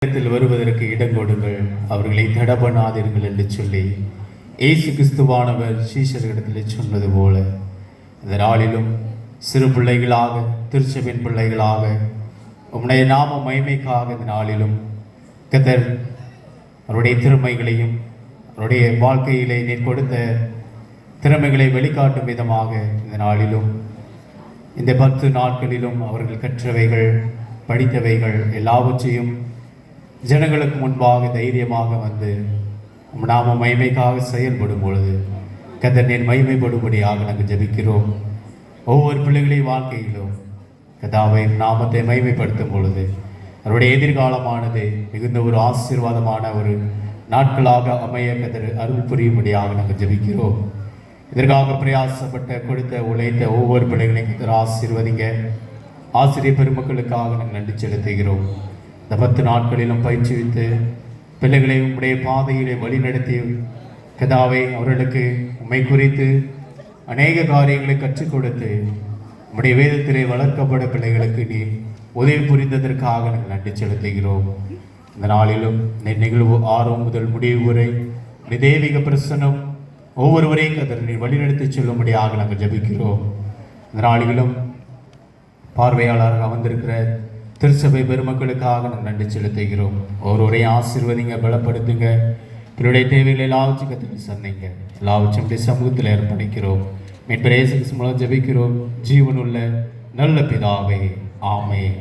இடத்தில் வருவதற்கு இடம் கொடுங்கள், அவர்களை தடபண்ணாதீர்கள் என்று சொல்லி இயேசு கிறிஸ்துவானவர் சீஷர்களிடத்தில் சொன்னது போல இந்த நாளிலும் சிறு பிள்ளைகளாக, திருச்சபையின் பிள்ளைகளாக, உம்முடைய நாம மகிமைக்காக இந்த நாளிலும் கர்த்தர் அவருடைய திறமைகளையும் அவருடைய வாழ்க்கையிலே நீர் கொடுத்த திறமைகளை வெளிக்காட்டும் விதமாக இந்த நாளிலும் இந்த 10 நாட்களிலும் அவர்கள் கற்றவைகள், படித்தவைகள் எல்லாவற்றையும் ஜனங்களுக்கு முன்பாக தைரியமாக வந்து நாம மகிமைக்காக செயல்படும் பொழுது கர்த்தர் நீர் மகிமைப்படும்படியாக நாங்கள் ஜெபிக்கிறோம். ஒவ்வொரு பிள்ளைகளின் வாழ்க்கையிலும் கர்த்தாவை நாமத்தை மகிமைப்படுத்தும் பொழுது அவருடைய எதிர்காலமானது மிகுந்த ஒரு ஆசீர்வாதமான ஒரு நாட்களாக அமைய கர்த்தர் அருள் புரியும்படியாக நாங்கள் ஜெபிக்கிறோம். இதற்காக பிரயாசப்பட்ட, கொடுத்த, உழைத்த ஒவ்வொரு பிள்ளைகளையும் கர்த்தர் ஆசீர்வதிங்க. ஆசிரியர் பெருமக்களுக்காக நாங்கள் நன்றி செலுத்துகிறோம். இந்த 10 நாட்களிலும் பயிற்சிவித்து பிள்ளைகளை உம்முடைய பாதையிலே வழிநடத்தி கர்த்தாவே அவர்களுக்கு உம்மை குறித்து அநேக காரியங்களை கற்றுக் கொடுத்து உம்முடைய வேதத்திலே வளர்க்கப்பட பிள்ளைகளுக்கு நீ உதவி புரிந்ததற்காக நாங்கள் நன்றி செலுத்துகிறோம். இந்த நாளிலும் நிகழ்வு ஆரம்பம் முதல் முடிவு வரை தெய்வீக பிரசன்னம் ஒவ்வொருவரையும் கர்த்தர் நீர் வழிநடத்தி செல்லும்படியாக நாங்கள் ஜெபிக்கிறோம். இந்த நாளிலும் பார்வையாளராக வந்திருக்கிற திருச்சபை பெருமக்களுக்காக நாங்கள் நன்றி செலுத்துகிறோம். ஒவ்வொருவரையும் ஆசீர்வதிங்க, பலப்படுத்துங்க. என்னுடைய தேவைகள் எல்லாவற்றையும் கர்த்தர் சொன்னீங்க. எல்லாவற்றையும் சமூகத்தில் ஏற்படுகிறோம். மீட்பர் இயேசு கிறிஸ்து மூலம் ஜெபிக்கிறோம் ஜீவனுள்ள நல்ல பிதாவே, ஆமென்.